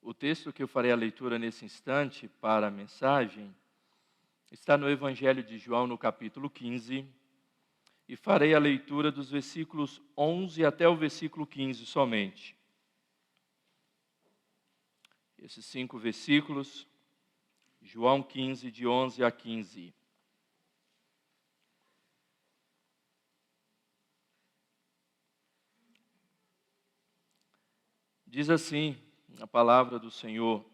O texto que eu farei a leitura nesse instante para a mensagem está no Evangelho de João, no capítulo 15, e farei a leitura dos versículos 11 até o versículo 15 somente. Esses 5 versículos, João 15, de 11 a 15. Diz assim a palavra do Senhor: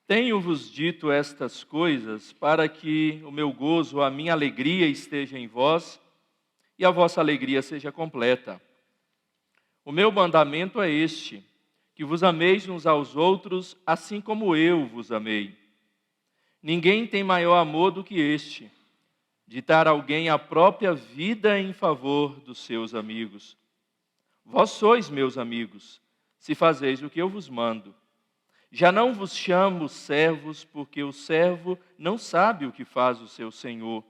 Tenho-vos dito estas coisas para que o meu gozo, a minha alegria esteja em vós e a vossa alegria seja completa. O meu mandamento é este, que vos ameis uns aos outros, assim como eu vos amei. Ninguém tem maior amor do que este, de dar alguém a própria vida em favor dos seus amigos. Vós sois meus amigos, se fazeis o que eu vos mando. Já não vos chamo servos, porque o servo não sabe o que faz o seu senhor,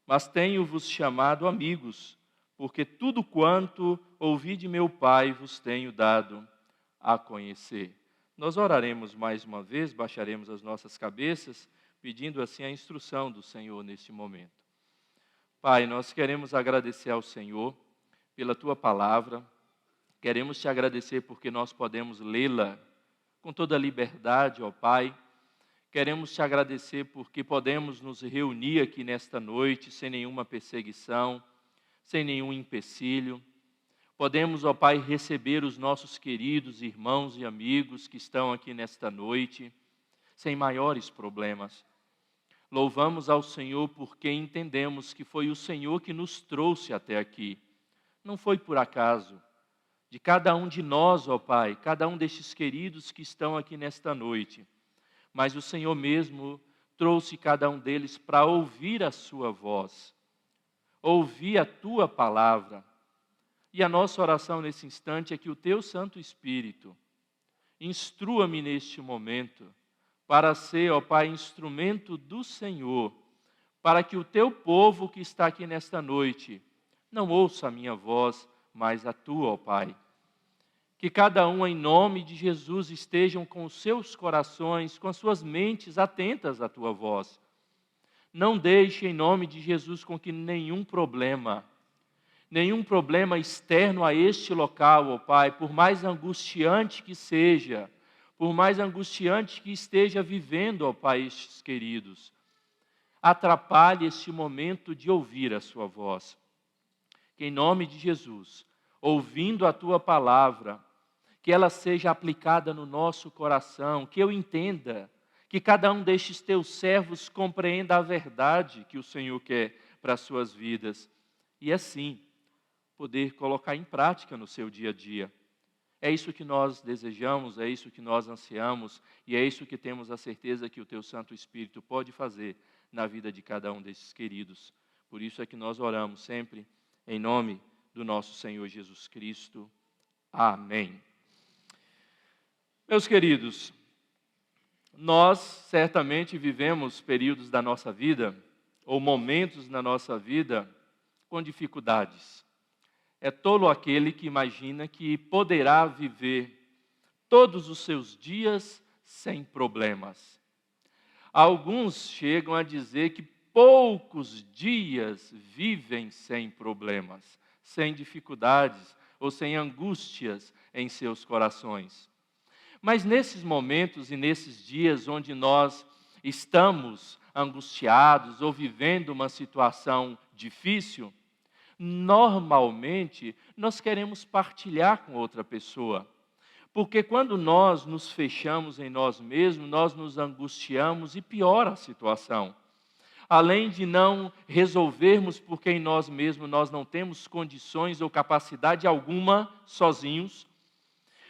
mas tenho-vos chamado amigos, porque tudo quanto ouvi de meu Pai vos tenho dado a conhecer. Nós oraremos mais uma vez, baixaremos as nossas cabeças, pedindo assim a instrução do Senhor neste momento. Pai, nós queremos agradecer ao Senhor pela Tua palavra, queremos Te agradecer porque nós podemos lê-la com toda a liberdade, ó Pai. Queremos Te agradecer porque podemos nos reunir aqui nesta noite sem nenhuma perseguição, sem nenhum empecilho. Podemos, ó Pai, receber os nossos queridos irmãos e amigos que estão aqui nesta noite, sem maiores problemas. Louvamos ao Senhor porque entendemos que foi o Senhor que nos trouxe até aqui. Não foi por acaso. De cada um de nós, ó Pai, cada um destes queridos que estão aqui nesta noite. Mas o Senhor mesmo trouxe cada um deles para ouvir a sua voz, ouvir a Tua palavra. E a nossa oração nesse instante é que o Teu Santo Espírito instrua-me neste momento para ser, ó Pai, instrumento do Senhor, para que o Teu povo que está aqui nesta noite não ouça a minha voz, mas a Tua, ó Pai. Que cada um, em nome de Jesus, estejam com os seus corações, com as suas mentes atentas à Tua voz. Não deixe, em nome de Jesus, com que nenhum problema externo a este local, ó Pai, por mais angustiante que seja, por mais angustiante que esteja vivendo, ó Pai, estes queridos, atrapalhe este momento de ouvir a Sua voz. Que em nome de Jesus, ouvindo a Tua palavra, que ela seja aplicada no nosso coração, que eu entenda, que cada um destes Teus servos compreenda a verdade que o Senhor quer para as suas vidas. E assim, poder colocar em prática no seu dia a dia. É isso que nós desejamos, é isso que nós ansiamos, e é isso que temos a certeza que o Teu Santo Espírito pode fazer na vida de cada um desses queridos. Por isso é que nós oramos sempre em nome do nosso Senhor Jesus Cristo. Amém. Meus queridos, nós certamente vivemos períodos da nossa vida, ou momentos na nossa vida, com dificuldades. É tolo aquele que imagina que poderá viver todos os seus dias sem problemas. Alguns chegam a dizer que poucos dias vivem sem problemas, sem dificuldades ou sem angústias em seus corações. Mas nesses momentos e nesses dias onde nós estamos angustiados ou vivendo uma situação difícil, normalmente nós queremos partilhar com outra pessoa. Porque quando nós nos fechamos em nós mesmos, nós nos angustiamos e piora a situação. Além de não resolvermos porque em nós mesmos nós não temos condições ou capacidade alguma sozinhos,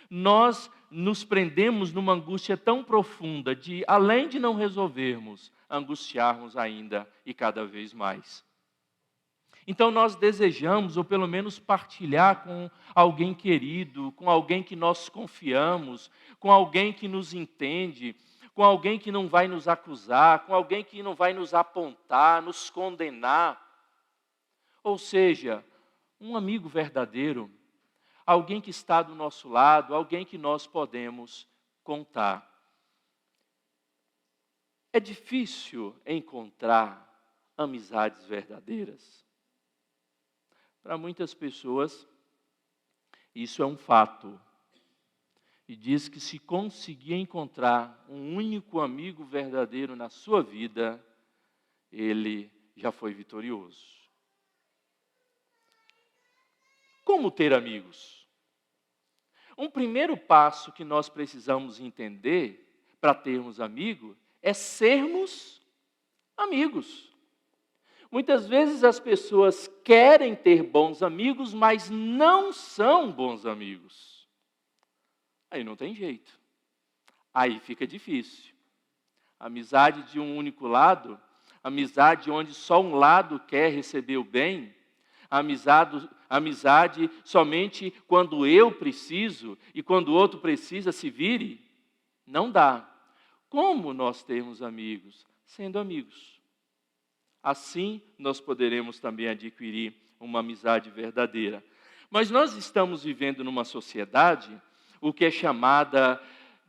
nós nos prendemos numa angústia tão profunda de, além de não resolvermos, angustiarmos ainda e cada vez mais. Então nós desejamos, ou pelo menos partilhar com alguém querido, com alguém que nós confiamos, com alguém que nos entende, com alguém que não vai nos acusar, com alguém que não vai nos apontar, nos condenar. Ou seja, um amigo verdadeiro, alguém que está do nosso lado, alguém que nós podemos contar. É difícil encontrar amizades verdadeiras. Para muitas pessoas, isso é um fato. E diz que se conseguir encontrar um único amigo verdadeiro na sua vida, ele já foi vitorioso. Como ter amigos? Um primeiro passo que nós precisamos entender para termos amigos é sermos amigos. Muitas vezes as pessoas querem ter bons amigos, mas não são bons amigos. Aí não tem jeito. Aí fica difícil. Amizade de um único lado, amizade onde só um lado quer receber o bem, amizade somente quando eu preciso e quando o outro precisa se vire, não dá. Como nós termos amigos? Sendo amigos. Assim nós poderemos também adquirir uma amizade verdadeira. Mas nós estamos vivendo numa sociedade, o que é chamada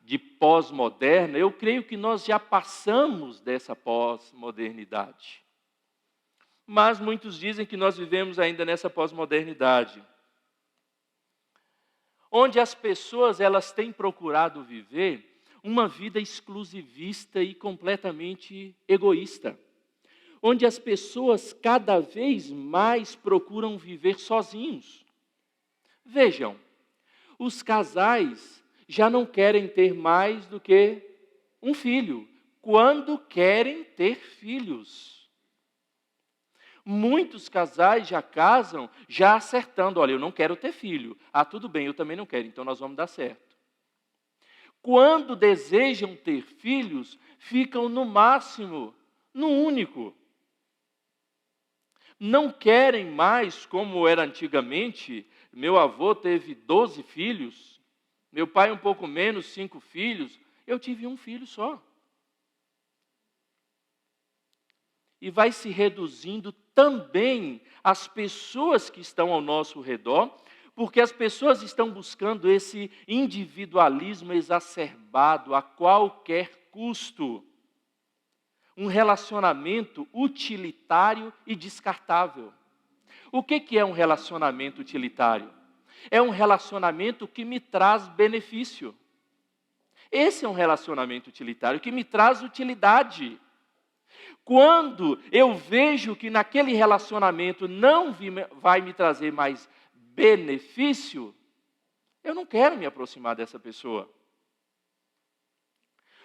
de pós-moderna. Eu creio que nós já passamos dessa pós-modernidade. Mas muitos dizem que nós vivemos ainda nessa pós-modernidade, onde as pessoas elas têm procurado viver uma vida exclusivista e completamente egoísta, onde as pessoas cada vez mais procuram viver sozinhos. Vejam, os casais já não querem ter mais do que um filho, quando querem ter filhos. Muitos casais já casam já acertando, olha, eu não quero ter filho. Ah, tudo bem, eu também não quero, então nós vamos dar certo. Quando desejam ter filhos, ficam no máximo, no único. Não querem mais, como era antigamente. Meu avô teve 12 filhos, meu pai um pouco menos, 5 filhos. Eu tive um filho só. E vai se reduzindo também as pessoas que estão ao nosso redor, porque as pessoas estão buscando esse individualismo exacerbado a qualquer custo. Um relacionamento utilitário e descartável. O que é um relacionamento utilitário? É um relacionamento que me traz benefício. Esse é um relacionamento utilitário que me traz utilidade. Quando eu vejo que naquele relacionamento não vai me trazer mais benefício, eu não quero me aproximar dessa pessoa.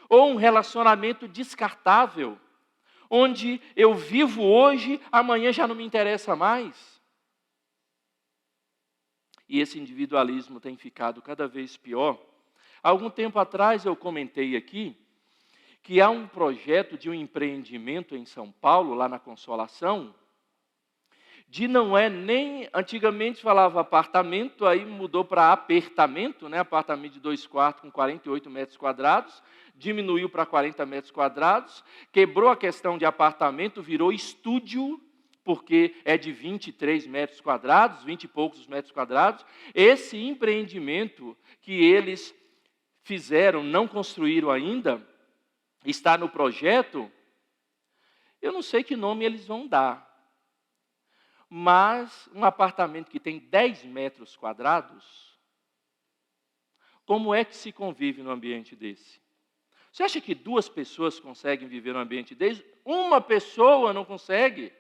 Ou um relacionamento descartável, onde eu vivo hoje, amanhã já não me interessa mais. E esse individualismo tem ficado cada vez pior. Há algum tempo atrás eu comentei aqui que há um projeto de um empreendimento em São Paulo, lá na Consolação, de não é nem, antigamente falava apartamento, aí mudou para apertamento, né? Apartamento de 2 quartos com 48 metros quadrados, diminuiu para 40 metros quadrados, quebrou a questão de apartamento, virou estúdio, porque é de 23 metros quadrados, 20 e poucos metros quadrados. Esse empreendimento que eles fizeram, não construíram ainda, está no projeto, eu não sei que nome eles vão dar, mas um apartamento que tem 10 metros quadrados, como é que se convive num ambiente desse? Você acha que 2 pessoas conseguem viver num ambiente desse? Uma pessoa não consegue.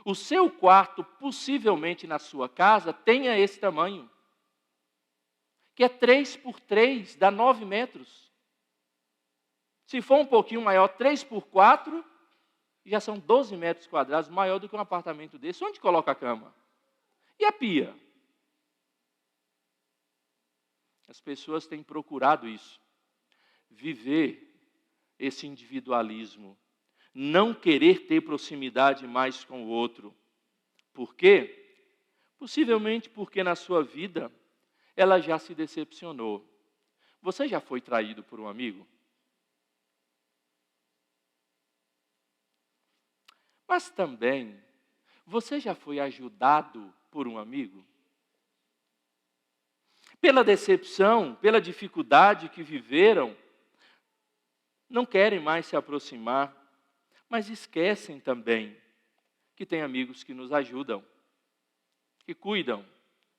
O seu quarto, possivelmente na sua casa, tenha esse tamanho, que é 3 por 3, dá 9 metros. Se for um pouquinho maior, 3 por 4, já são 12 metros quadrados, maior do que um apartamento desse. Onde coloca a cama? E a pia? As pessoas têm procurado isso. Viver esse individualismo. Não querer ter proximidade mais com o outro. Por quê? Possivelmente porque na sua vida ela já se decepcionou. Você já foi traído por um amigo? Mas também, você já foi ajudado por um amigo? pela decepção, pela dificuldade que viveram, não querem mais se aproximar, mas esquecem também que tem amigos que nos ajudam, que cuidam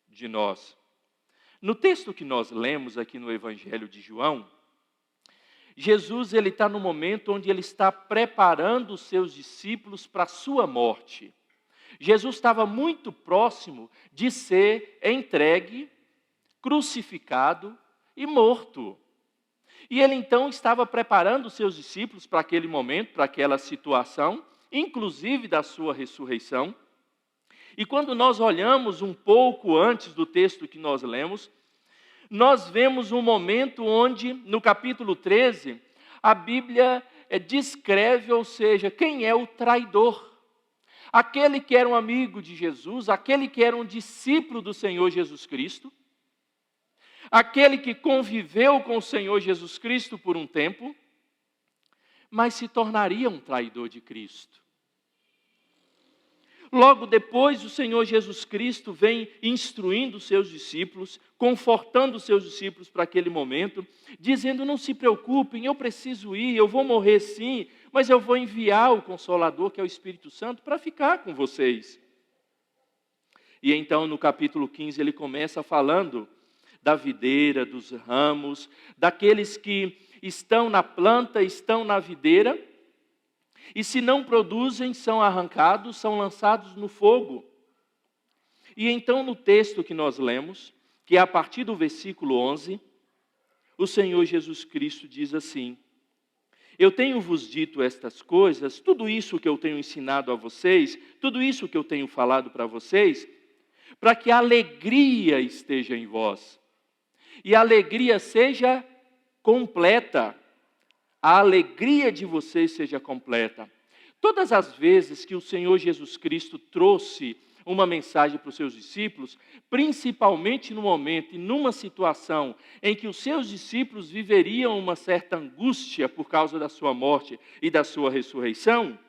de nós. No texto que nós lemos aqui no Evangelho de João, Jesus está no momento onde ele está preparando os seus discípulos para a sua morte. Jesus estava muito próximo de ser entregue, crucificado e morto. E ele então estava preparando os seus discípulos para aquele momento, para aquela situação, inclusive da sua ressurreição. E quando nós olhamos um pouco antes do texto que nós lemos, nós vemos um momento onde, no capítulo 13, a Bíblia descreve, ou seja, quem é o traidor. Aquele que era um amigo de Jesus, aquele que era um discípulo do Senhor Jesus Cristo, aquele que conviveu com o Senhor Jesus Cristo por um tempo, mas se tornaria um traidor de Cristo. Logo depois, o Senhor Jesus Cristo vem instruindo os seus discípulos, confortando os seus discípulos para aquele momento, dizendo: não se preocupem, eu preciso ir, eu vou morrer sim, mas eu vou enviar o Consolador, que é o Espírito Santo, para ficar com vocês. E então, no capítulo 15, ele começa falando da videira, dos ramos, daqueles que estão na planta, estão na videira, e se não produzem, são arrancados, são lançados no fogo. E então no texto que nós lemos, que é a partir do versículo 11, o Senhor Jesus Cristo diz assim: eu tenho-vos dito estas coisas, tudo isso que eu tenho ensinado a vocês, tudo isso que eu tenho falado para vocês, para que a alegria esteja em vós, e a alegria seja completa. A alegria de vocês seja completa. Todas as vezes que o Senhor Jesus Cristo trouxe uma mensagem para os seus discípulos, principalmente no momento e numa situação em que os seus discípulos viveriam uma certa angústia por causa da sua morte e da sua ressurreição,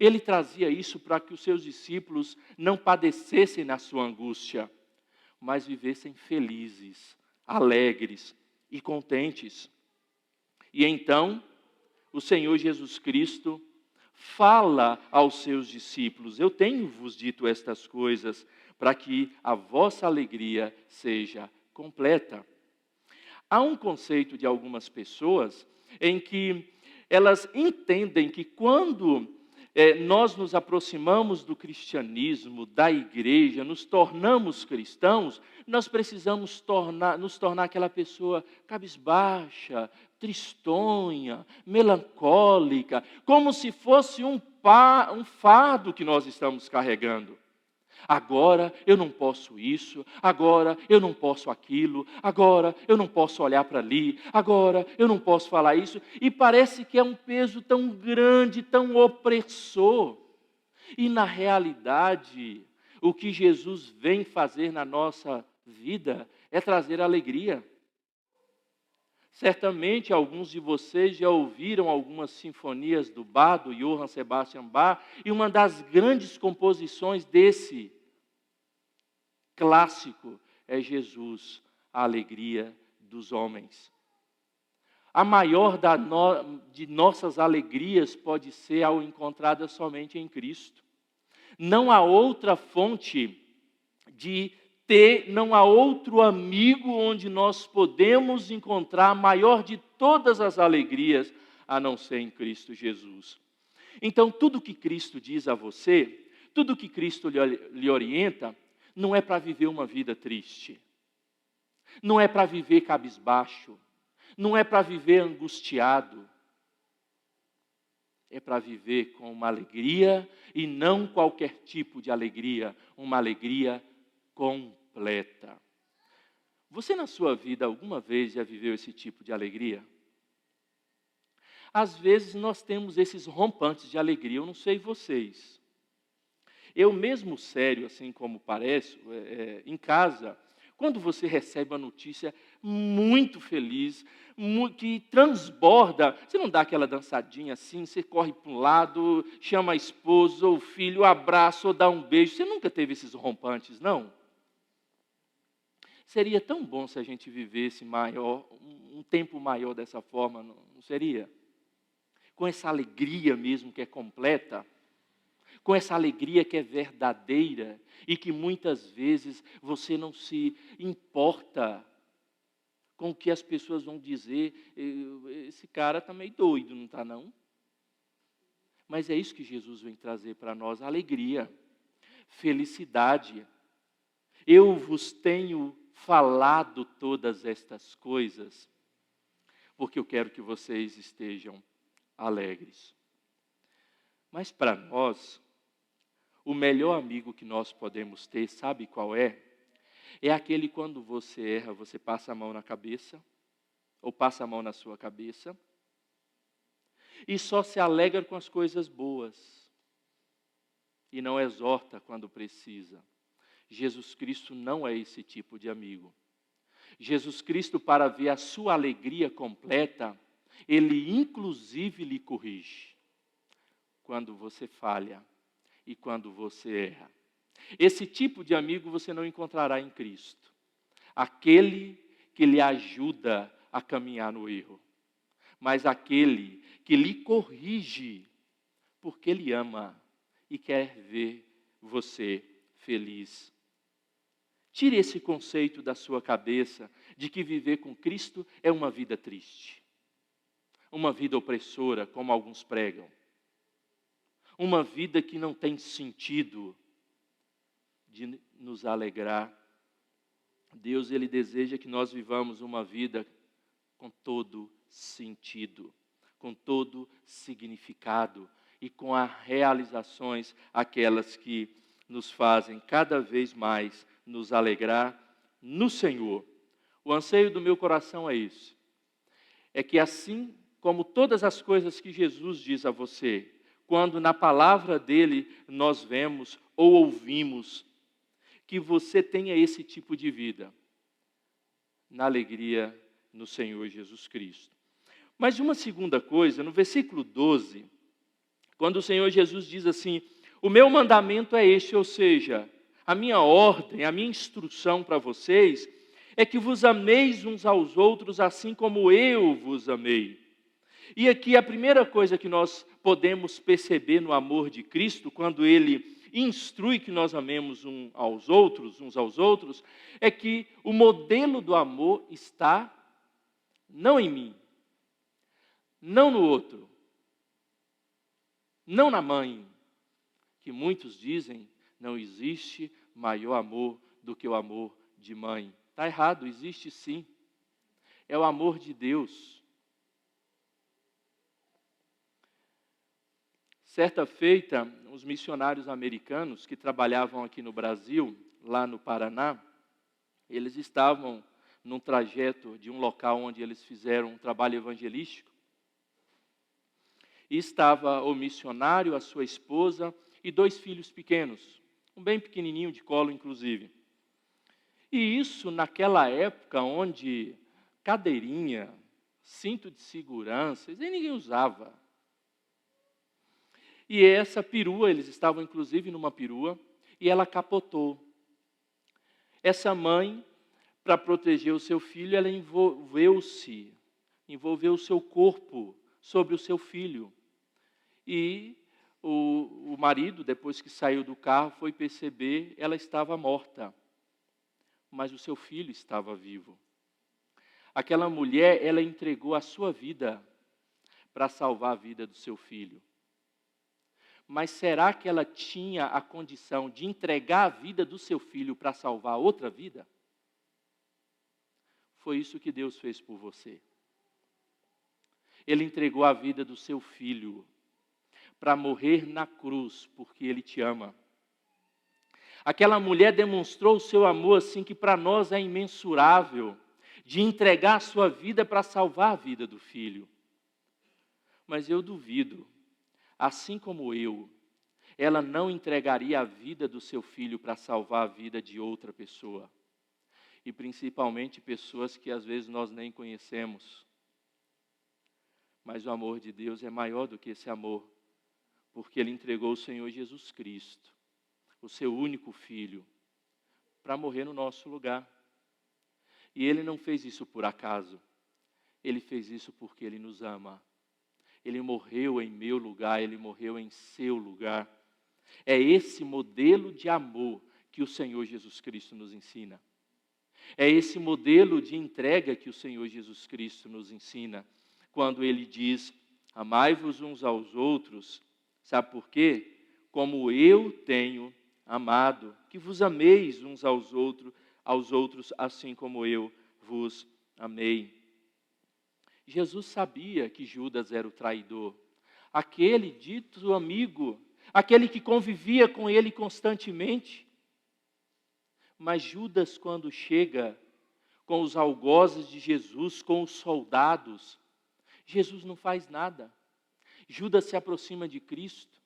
ele trazia isso para que os seus discípulos não padecessem na sua angústia, mas vivessem felizes, alegres e contentes. E então, o Senhor Jesus Cristo fala aos seus discípulos: eu tenho-vos dito estas coisas para que a vossa alegria seja completa. Há um conceito de algumas pessoas em que elas entendem que quando nós nos aproximamos do cristianismo, da igreja, nos tornamos cristãos, nós precisamos nos tornar aquela pessoa cabisbaixa, tristonha, melancólica, como se fosse um fardo que nós estamos carregando. Agora eu não posso isso, agora eu não posso aquilo, agora eu não posso olhar para ali, agora eu não posso falar isso. E parece que é um peso tão grande, tão opressor. E na realidade, o que Jesus vem fazer na nossa vida é trazer alegria. Certamente alguns de vocês já ouviram algumas sinfonias do Bach, do Johann Sebastian Bach, e uma das grandes composições desse clássico é Jesus, a alegria dos homens. A maior de nossas alegrias pode ser ao encontrada somente em Cristo. Não há outra fonte não há outro amigo onde nós podemos encontrar a maior de todas as alegrias, a não ser em Cristo Jesus. Então, tudo que Cristo diz a você, tudo que Cristo lhe orienta, não é para viver uma vida triste, não é para viver cabisbaixo, não é para viver angustiado, é para viver com uma alegria, e não qualquer tipo de alegria, uma alegria completa. Você na sua vida alguma vez já viveu esse tipo de alegria? Às vezes nós temos esses rompantes de alegria, eu não sei vocês. Eu mesmo sério, assim como pareço, em casa, quando você recebe uma notícia muito feliz, que transborda, você não dá aquela dançadinha assim, você corre para um lado, chama a esposa ou o filho, abraça ou dá um beijo. Você nunca teve esses rompantes, não? Seria tão bom se a gente vivesse um tempo maior dessa forma, não seria? Com essa alegria mesmo que é completa, com essa alegria que é verdadeira e que muitas vezes você não se importa com o que as pessoas vão dizer. Esse cara está meio doido, não está não? Mas é isso que Jesus vem trazer para nós, alegria, felicidade. Eu vos tenho falado todas estas coisas, porque eu quero que vocês estejam alegres. Mas para nós, o melhor amigo que nós podemos ter, sabe qual é? É aquele quando você erra, você passa a mão na cabeça, ou passa a mão na sua cabeça, e só se alegra com as coisas boas, e não exorta quando precisa. Jesus Cristo não é esse tipo de amigo. Jesus Cristo, para ver a sua alegria completa, Ele inclusive lhe corrige quando você falha e quando você erra. Esse tipo de amigo você não encontrará em Cristo. Aquele que lhe ajuda a caminhar no erro, mas aquele que lhe corrige porque Ele ama e quer ver você feliz. Tire esse conceito da sua cabeça de que viver com Cristo é uma vida triste, uma vida opressora, como alguns pregam, uma vida que não tem sentido de nos alegrar. Deus, Ele deseja que nós vivamos uma vida com todo sentido, com todo significado e com as realizações, aquelas que nos fazem cada vez mais nos alegrar no Senhor. O anseio do meu coração é isso. É que assim como todas as coisas que Jesus diz a você, quando na palavra dele nós vemos ou ouvimos, que você tenha esse tipo de vida, na alegria no Senhor Jesus Cristo. Mas uma segunda coisa, no versículo 12, quando o Senhor Jesus diz assim, o meu mandamento é este, ou seja, a minha ordem, a minha instrução para vocês, é que vos ameis uns aos outros assim como eu vos amei. E aqui a primeira coisa que nós podemos perceber no amor de Cristo, quando Ele instrui que nós amemos uns aos outros, é que o modelo do amor está não em mim, não no outro, não na mãe, que muitos dizem não existe maior amor do que o amor de mãe. Está errado, existe sim. É o amor de Deus. Certa feita, os missionários americanos que trabalhavam aqui no Brasil, lá no Paraná, eles estavam num trajeto de um local onde eles fizeram um trabalho evangelístico. E estava o missionário, a sua esposa e 2 filhos pequenos, um bem pequenininho de colo, inclusive. E isso naquela época onde cadeirinha, cinto de segurança, nem ninguém usava. E essa perua, eles estavam inclusive numa perua, e ela capotou. Essa mãe, para proteger o seu filho, ela envolveu o seu corpo sobre o seu filho. E o marido, depois que saiu do carro, foi perceber, ela estava morta. Mas o seu filho estava vivo. Aquela mulher, ela entregou a sua vida para salvar a vida do seu filho. Mas será que ela tinha a condição de entregar a vida do seu filho para salvar outra vida? Foi isso que Deus fez por você. Ele entregou a vida do seu filho para morrer na cruz, porque Ele te ama. Aquela mulher demonstrou o seu amor assim que para nós é imensurável, de entregar a sua vida para salvar a vida do filho. Mas eu duvido, assim como eu, ela não entregaria a vida do seu filho para salvar a vida de outra pessoa. E principalmente pessoas que às vezes nós nem conhecemos. Mas o amor de Deus é maior do que esse amor, porque Ele entregou o Senhor Jesus Cristo, o seu único filho, para morrer no nosso lugar. E Ele não fez isso por acaso. Ele fez isso porque Ele nos ama. Ele morreu em meu lugar, Ele morreu em seu lugar. É esse modelo de amor que o Senhor Jesus Cristo nos ensina. É esse modelo de entrega que o Senhor Jesus Cristo nos ensina. Quando Ele diz, amai-vos uns aos outros, sabe por quê? Como eu tenho amado, que vos ameis uns aos outros, assim como eu vos amei. Jesus sabia que Judas era o traidor, aquele dito amigo, aquele que convivia com ele constantemente. Mas Judas, quando chega com os algozes de Jesus, com os soldados, Jesus não faz nada. Judas se aproxima de Cristo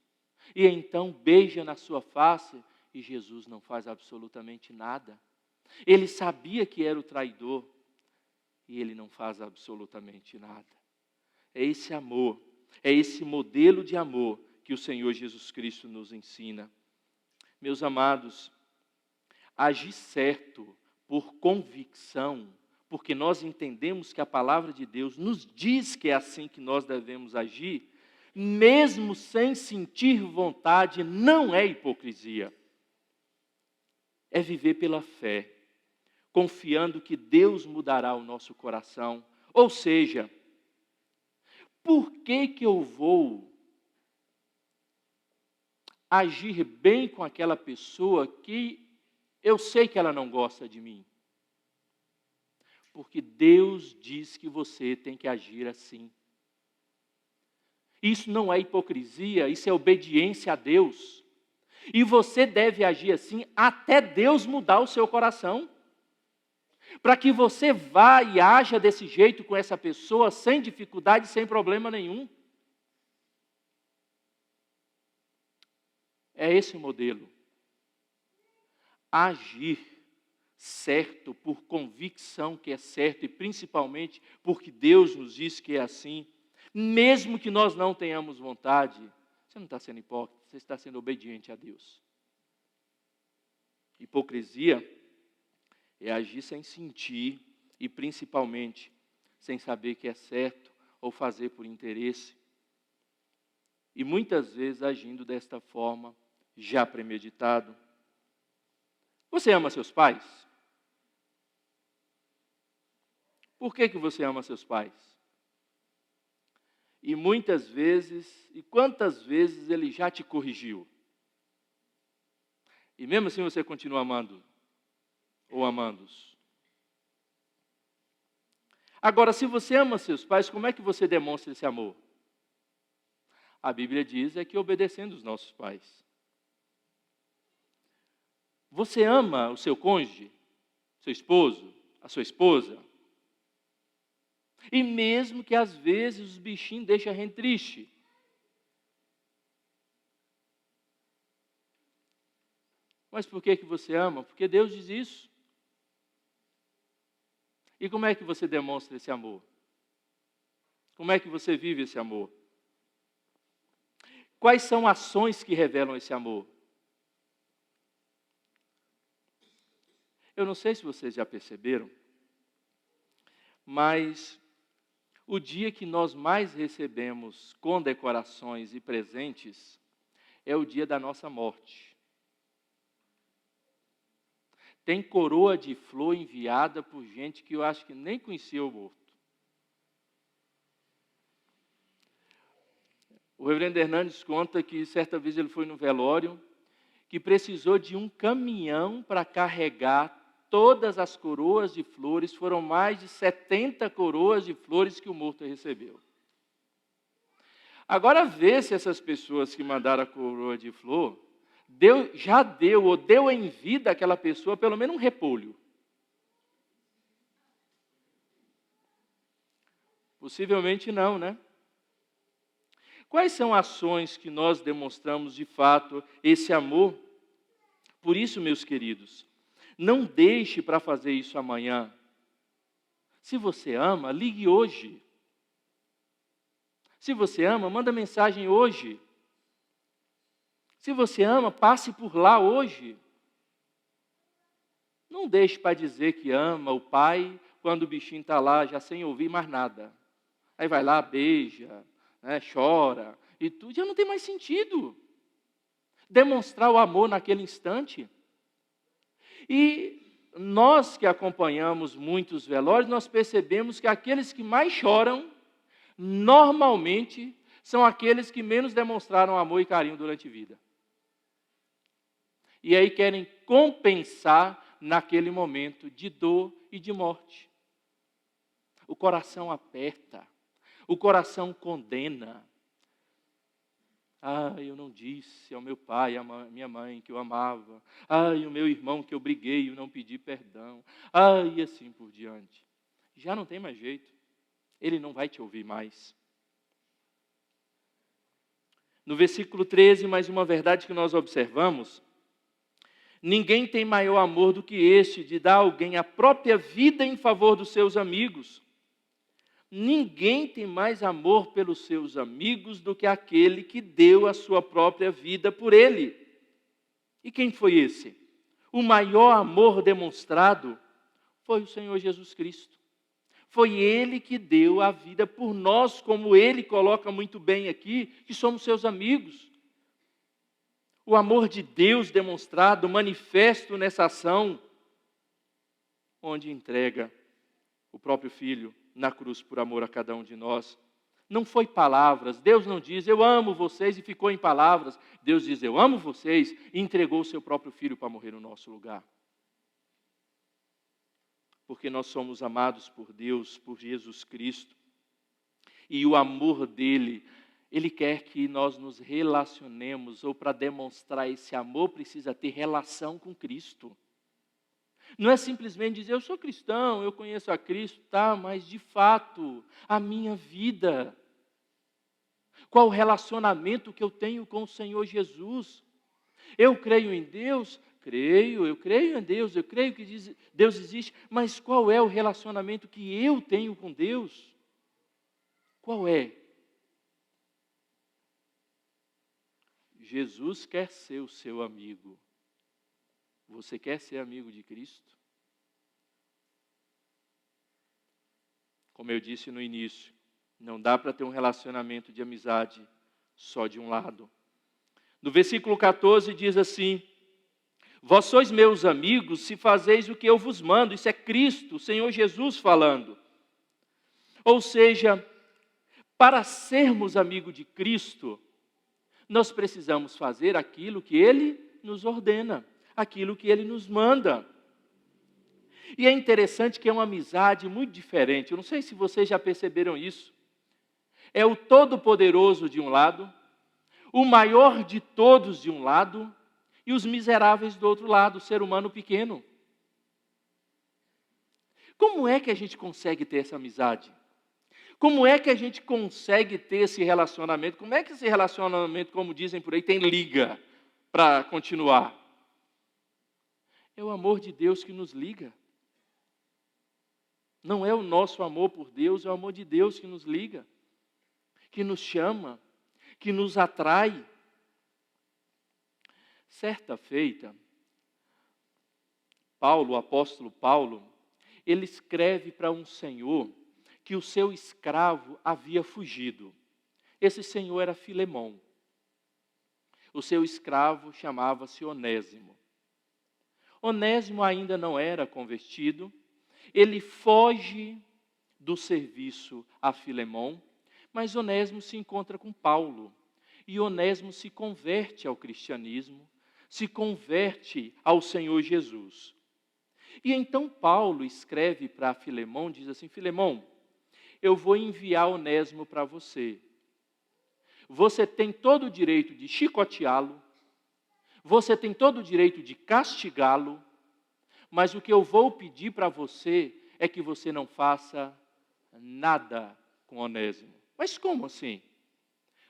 e então beija na sua face e Jesus não faz absolutamente nada. Ele sabia que era o traidor e ele não faz absolutamente nada. É esse amor, é esse modelo de amor que o Senhor Jesus Cristo nos ensina. Meus amados, agir certo por convicção, porque nós entendemos que a palavra de Deus nos diz que é assim que nós devemos agir, mesmo sem sentir vontade, não é hipocrisia. É viver pela fé, confiando que Deus mudará o nosso coração. Ou seja, por que eu vou agir bem com aquela pessoa que eu sei que ela não gosta de mim? Porque Deus diz que você tem que agir assim. Isso não é hipocrisia, isso é obediência a Deus. E você deve agir assim até Deus mudar o seu coração. Para que você vá e haja desse jeito com essa pessoa, sem dificuldade, sem problema nenhum. É esse o modelo. Agir certo por convicção que é certo e principalmente porque Deus nos diz que é assim, mesmo que nós não tenhamos vontade. Você não está sendo hipócrita, você está sendo obediente a Deus. Hipocrisia é agir sem sentir e principalmente sem saber que é certo ou fazer por interesse. E muitas vezes agindo desta forma, já premeditado. Você ama seus pais? Por que você ama seus pais? E muitas vezes, e quantas vezes ele já te corrigiu? E mesmo assim você continua amando ou amando-os? Agora, se você ama seus pais, como é que você demonstra esse amor? A Bíblia diz que obedecendo os nossos pais. Você ama o seu cônjuge, seu esposo, a sua esposa? E mesmo que às vezes os bichinhos deixem a gente triste. Mas por que você ama? Porque Deus diz isso. E como é que você demonstra esse amor? Como é que você vive esse amor? Quais são ações que revelam esse amor? Eu não sei se vocês já perceberam, mas o dia que nós mais recebemos condecorações e presentes é o dia da nossa morte. Tem coroa de flor enviada por gente que eu acho que nem conhecia o morto. O reverendo Hernandes conta que certa vez ele foi no velório, que precisou de um caminhão para carregar todas as coroas de flores. Foram mais de 70 coroas de flores que o morto recebeu. Agora vê se essas pessoas que mandaram a coroa de flor, já deu ou deu em vida àquela pessoa pelo menos um repolho. Possivelmente não, né? Quais são ações que nós demonstramos de fato esse amor? Por isso, meus queridos, não deixe para fazer isso amanhã. Se você ama, ligue hoje. Se você ama, manda mensagem hoje. Se você ama, passe por lá hoje. Não deixe para dizer que ama o pai quando o bichinho está lá já sem ouvir mais nada. Aí vai lá, beija, né, chora e tudo, já não tem mais sentido. Demonstrar o amor naquele instante. E nós que acompanhamos muitos velórios, nós percebemos que aqueles que mais choram, normalmente, são aqueles que menos demonstraram amor e carinho durante a vida. E aí querem compensar naquele momento de dor e de morte. O coração aperta, o coração condena. Eu não disse ao meu pai, à minha mãe que eu amava. O meu irmão que eu briguei e eu não pedi perdão. E assim por diante. Já não tem mais jeito. Ele não vai te ouvir mais. No versículo 13, mais uma verdade que nós observamos. Ninguém tem maior amor do que este, de dar a alguém a própria vida em favor dos seus amigos. Ninguém tem mais amor pelos seus amigos do que aquele que deu a sua própria vida por ele. E quem foi esse? O maior amor demonstrado foi o Senhor Jesus Cristo. Foi Ele que deu a vida por nós, como Ele coloca muito bem aqui, que somos seus amigos. O amor de Deus demonstrado, manifesto nessa ação, onde entrega o próprio Filho na cruz por amor a cada um de nós. Não foi palavras, Deus não diz, eu amo vocês e ficou em palavras. Deus diz, eu amo vocês e entregou o seu próprio Filho para morrer no nosso lugar. Porque nós somos amados por Deus, por Jesus Cristo. E o amor dele, Ele quer que nós nos relacionemos, ou para demonstrar esse amor, precisa ter relação com Cristo. Não é simplesmente dizer, eu sou cristão, eu conheço a Cristo, mas de fato, a minha vida. Qual o relacionamento que eu tenho com o Senhor Jesus? Eu creio em Deus? Eu creio em Deus, eu creio que Deus existe, mas qual é o relacionamento que eu tenho com Deus? Qual é? Jesus quer ser o seu amigo. Você quer ser amigo de Cristo? Como eu disse no início, não dá para ter um relacionamento de amizade só de um lado. No versículo 14 diz assim, vós sois meus amigos se fazeis o que eu vos mando. Isso é Cristo, o Senhor Jesus falando. Ou seja, para sermos amigos de Cristo, nós precisamos fazer aquilo que Ele nos ordena, aquilo que Ele nos manda. E é interessante que é uma amizade muito diferente. Eu não sei se vocês já perceberam isso. É o Todo-Poderoso de um lado, o maior de todos de um lado, e os miseráveis do outro lado, o ser humano pequeno. Como é que a gente consegue ter essa amizade? Como é que a gente consegue ter esse relacionamento? Como é que esse relacionamento, como dizem por aí, tem liga para continuar? É o amor de Deus que nos liga. Não é o nosso amor por Deus, é o amor de Deus que nos liga, que nos chama, que nos atrai. Certa feita, o apóstolo Paulo, ele escreve para um senhor que o seu escravo havia fugido. Esse senhor era Filemão. O seu escravo chamava-se Onésimo. Onésimo ainda não era convertido. Ele foge do serviço a Filemão, mas Onésimo se encontra com Paulo. E Onésimo se converte ao cristianismo, se converte ao Senhor Jesus. E então Paulo escreve para Filemão, diz assim, Filemão, eu vou enviar Onésimo para você. Você tem todo o direito de chicoteá-lo, você tem todo o direito de castigá-lo, mas o que eu vou pedir para você é que você não faça nada com Onésimo. Mas como assim?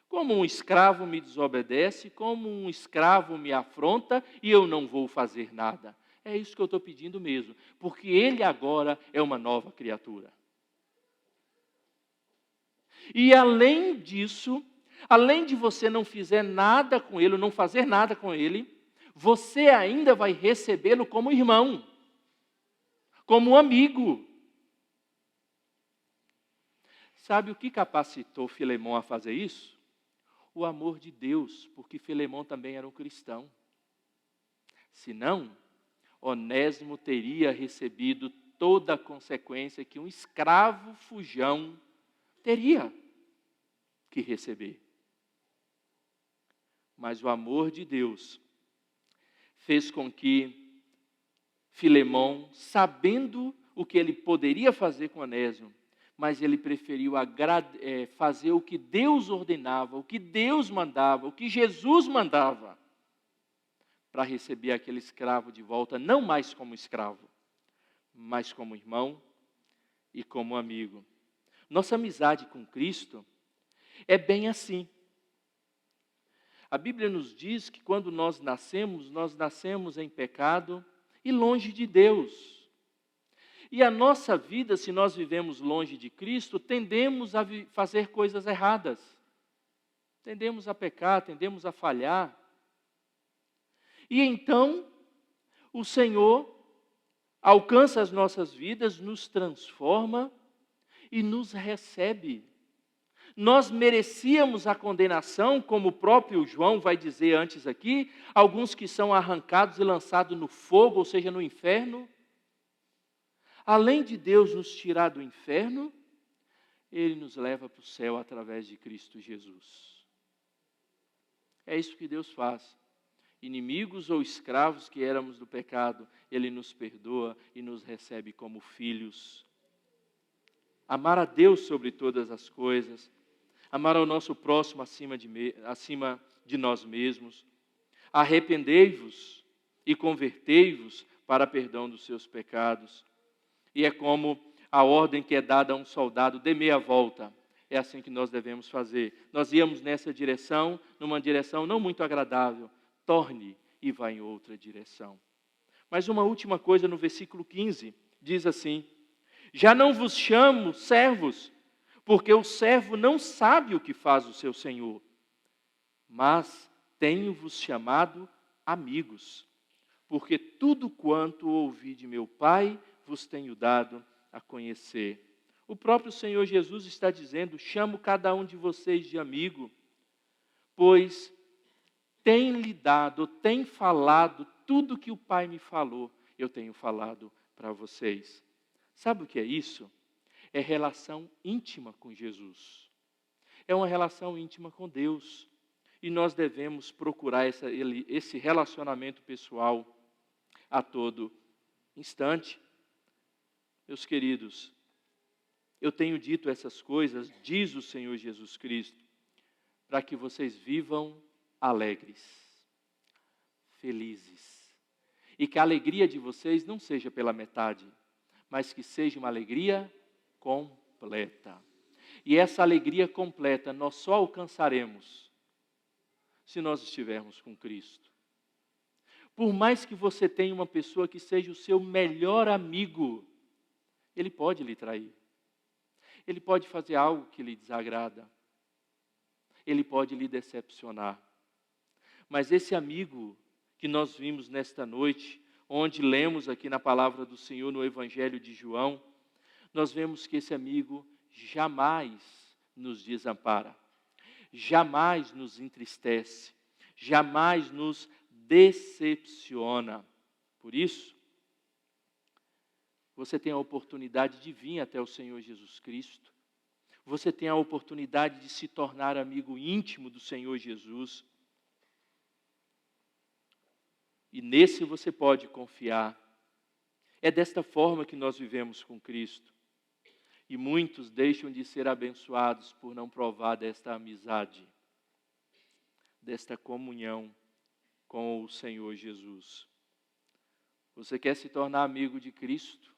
Como um escravo me desobedece, como um escravo me afronta e eu não vou fazer nada. É isso que eu estou pedindo mesmo, porque ele agora é uma nova criatura. E além disso, além de você não fazer nada com ele, não fazer nada com ele, você ainda vai recebê-lo como irmão. como um amigo. Sabe o que capacitou Filemão a fazer isso? O amor de Deus, porque Filemão também era um cristão. Senão, Onésimo teria recebido toda a consequência que um escravo fujão teria que receber. Mas o amor de Deus fez com que Filemão, sabendo o que ele poderia fazer com Onésimo, mas ele preferiu fazer o que Deus ordenava, o que Deus mandava, o que Jesus mandava, para receber aquele escravo de volta, não mais como escravo, mas como irmão e como amigo. Nossa amizade com Cristo é bem assim. A Bíblia nos diz que quando nós nascemos em pecado e longe de Deus. E a nossa vida, se nós vivemos longe de Cristo, tendemos a fazer coisas erradas. Tendemos a pecar, tendemos a falhar. E então, o Senhor alcança as nossas vidas, nos transforma e nos recebe. Nós merecíamos a condenação, como o próprio João vai dizer antes aqui, alguns que são arrancados e lançados no fogo, ou seja, no inferno. Além de Deus nos tirar do inferno, Ele nos leva para o céu através de Cristo Jesus. É isso que Deus faz. Inimigos ou escravos que éramos do pecado, Ele nos perdoa e nos recebe como filhos. Amar a Deus sobre todas as coisas, amar ao nosso próximo acima de nós mesmos. Arrependei-vos e convertei-vos para perdão dos seus pecados. E é como a ordem que é dada a um soldado, dê meia volta. É assim que nós devemos fazer. Nós íamos nessa direção, numa direção não muito agradável. Torne e vá em outra direção. Mas uma última coisa no versículo 15, diz assim: já não vos chamo servos, porque o servo não sabe o que faz o seu senhor, mas tenho-vos chamado amigos, porque tudo quanto ouvi de meu Pai vos tenho dado a conhecer. O próprio Senhor Jesus está dizendo: chamo cada um de vocês de amigo, pois tem-lhe dado, tem falado tudo que o Pai me falou, eu tenho falado para vocês. Sabe o que é isso? É relação íntima com Jesus. É uma relação íntima com Deus. E nós devemos procurar esse relacionamento pessoal a todo instante. Meus queridos, eu tenho dito essas coisas, diz o Senhor Jesus Cristo, para que vocês vivam alegres, felizes. E que a alegria de vocês não seja pela metade, mas que seja uma alegria completa. E essa alegria completa nós só alcançaremos se nós estivermos com Cristo. Por mais que você tenha uma pessoa que seja o seu melhor amigo, ele pode lhe trair. Ele pode fazer algo que lhe desagrada. Ele pode lhe decepcionar. Mas esse amigo que nós vimos nesta noite, onde lemos aqui na palavra do Senhor no Evangelho de João, nós vemos que esse amigo jamais nos desampara, jamais nos entristece, jamais nos decepciona. Por isso, você tem a oportunidade de vir até o Senhor Jesus Cristo. Você tem a oportunidade de se tornar amigo íntimo do Senhor Jesus. E nesse você pode confiar. É desta forma que nós vivemos com Cristo. E muitos deixam de ser abençoados por não provar desta amizade, desta comunhão com o Senhor Jesus. Você quer se tornar amigo de Cristo?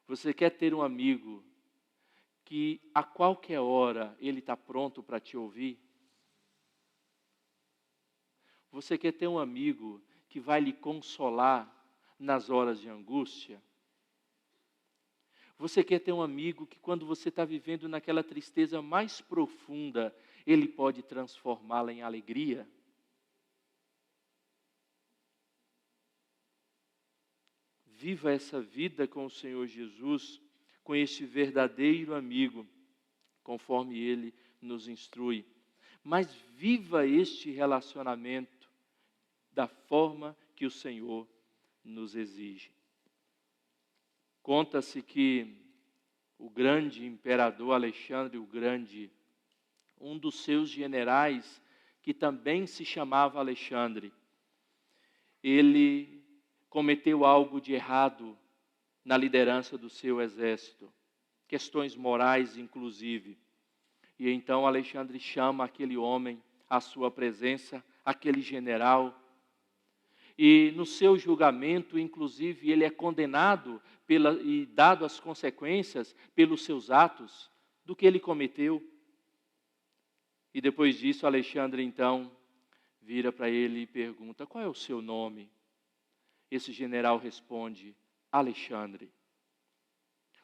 Você quer ter um amigo que a qualquer hora ele está pronto para te ouvir? Você quer ter um amigo que vai lhe consolar nas horas de angústia? Você quer ter um amigo que quando você está vivendo naquela tristeza mais profunda, ele pode transformá-la em alegria? viva essa vida com o Senhor Jesus, com este verdadeiro amigo, conforme Ele nos instrui. Mas viva este relacionamento da forma que o Senhor nos exige. Conta-se que o grande imperador Alexandre o Grande, um dos seus generais, que também se chamava Alexandre, ele cometeu algo de errado na liderança do seu exército, questões morais inclusive. E então Alexandre chama aquele homem à sua presença, aquele general, e no seu julgamento, inclusive, ele é condenado e dado as consequências pelos seus atos do que ele cometeu. E depois disso, Alexandre então vira para ele e pergunta: qual é o seu nome? Esse general responde: Alexandre.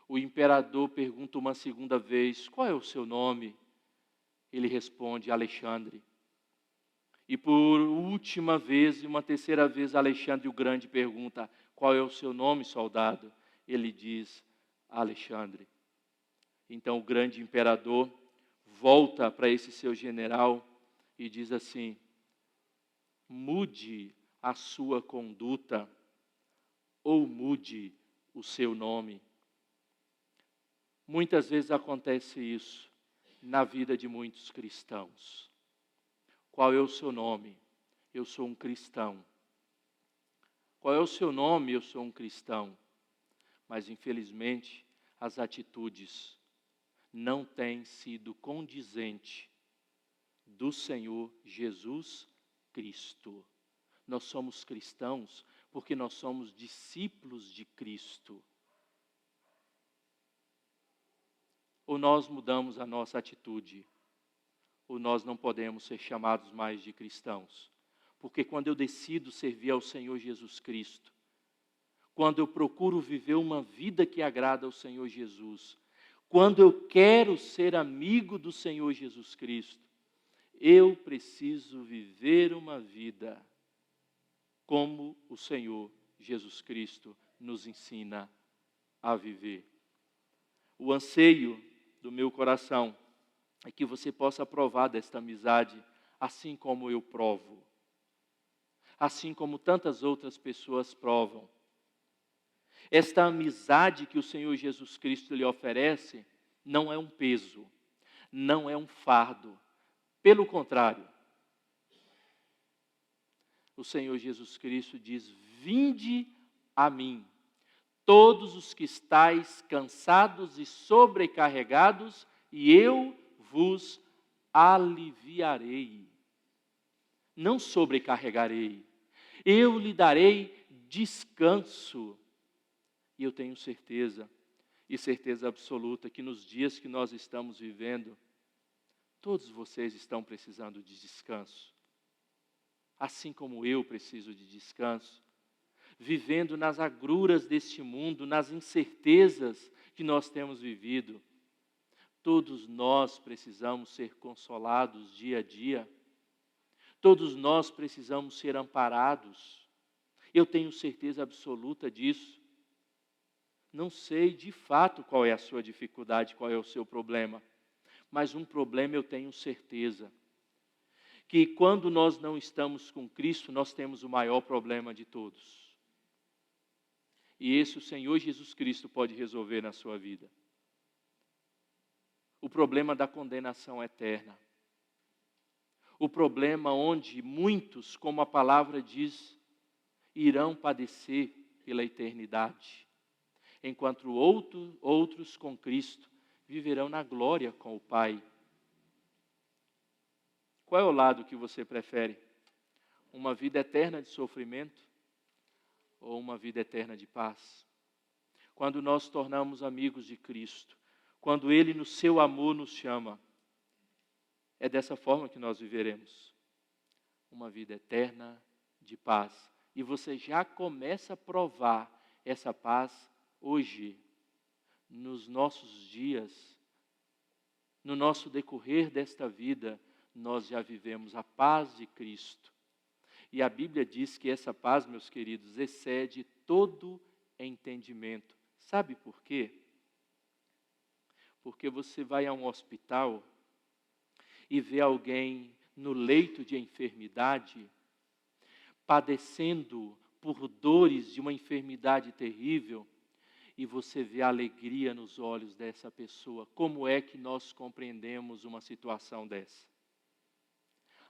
O imperador pergunta uma segunda vez: qual é o seu nome? Ele responde: Alexandre. E por última vez, e uma terceira vez, Alexandre o Grande pergunta: qual é o seu nome, soldado? Ele diz: Alexandre. Então o grande imperador volta para esse seu general e diz assim: mude a sua conduta ou mude o seu nome. Muitas vezes acontece isso na vida de muitos cristãos. Qual é o seu nome? Eu sou um cristão. Qual é o seu nome? Eu sou um cristão. Mas infelizmente as atitudes não têm sido condizentes do Senhor Jesus Cristo. Nós somos cristãos porque nós somos discípulos de Cristo. Ou nós mudamos a nossa atitude, ou nós não podemos ser chamados mais de cristãos. Porque quando eu decido servir ao Senhor Jesus Cristo, quando eu procuro viver uma vida que agrada ao Senhor Jesus, quando eu quero ser amigo do Senhor Jesus Cristo, eu preciso viver uma vida como o Senhor Jesus Cristo nos ensina a viver. O anseio do meu coração é que você possa provar desta amizade, assim como eu provo, assim como tantas outras pessoas provam. Esta amizade que o Senhor Jesus Cristo lhe oferece não é um peso, não é um fardo. Pelo contrário, o Senhor Jesus Cristo diz: vinde a mim, todos os que estáis cansados e sobrecarregados, e eu vos aliviarei. Não sobrecarregarei, eu lhe darei descanso. E eu tenho certeza, e certeza absoluta, que nos dias que nós estamos vivendo, todos vocês estão precisando de descanso. Assim como eu preciso de descanso. Vivendo nas agruras deste mundo, nas incertezas que nós temos vivido. Todos nós precisamos ser consolados dia a dia. Todos nós precisamos ser amparados. Eu tenho certeza absoluta disso. Não sei de fato qual é a sua dificuldade, qual é o seu problema. Mas um problema eu tenho certeza. Que quando nós não estamos com Cristo, nós temos o maior problema de todos. E esse o Senhor Jesus Cristo pode resolver na sua vida. O problema da condenação eterna. O problema onde muitos, como a palavra diz, irão padecer pela eternidade. Enquanto outros com Cristo viverão na glória com o Pai. Qual é o lado que você prefere? Uma vida eterna de sofrimento ou uma vida eterna de paz? Quando nós tornamos amigos de Cristo, quando Ele no seu amor nos chama, é dessa forma que nós viveremos. Uma vida eterna de paz. E você já começa a provar essa paz hoje, nos nossos dias, no nosso decorrer desta vida, nós já vivemos a paz de Cristo. E a Bíblia diz que essa paz, meus queridos, excede todo entendimento. Sabe por quê? Porque você vai a um hospital e vê alguém no leito de enfermidade, padecendo por dores de uma enfermidade terrível, e você vê a alegria nos olhos dessa pessoa. Como é que nós compreendemos uma situação dessa?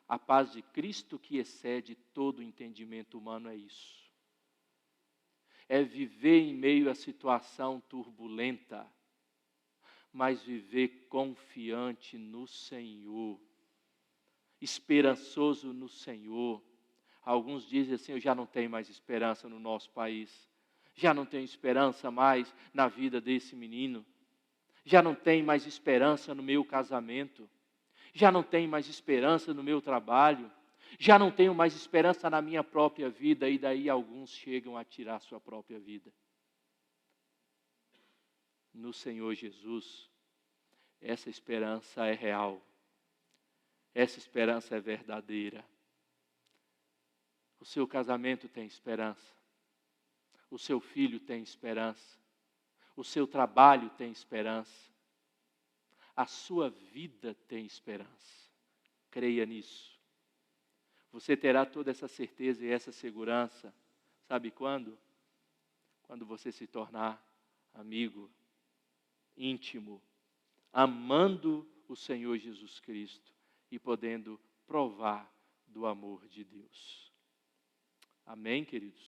A paz de Cristo que excede todo o entendimento humano é isso. É viver em meio à situação turbulenta, mas viver confiante no Senhor, esperançoso no Senhor. Alguns dizem assim: eu já não tenho mais esperança no nosso país, já não tenho esperança mais na vida desse menino, já não tenho mais esperança no meu casamento, já não tenho mais esperança no meu trabalho, já não tenho mais esperança na minha própria vida, e daí alguns chegam a tirar sua própria vida. No Senhor Jesus, essa esperança é real, essa esperança é verdadeira. O seu casamento tem esperança, o seu filho tem esperança, o seu trabalho tem esperança, a sua vida tem esperança. Creia nisso. Você terá toda essa certeza e essa segurança, sabe quando? Quando você se tornar amigo, íntimo, amando o Senhor Jesus Cristo e podendo provar do amor de Deus. Amém, queridos?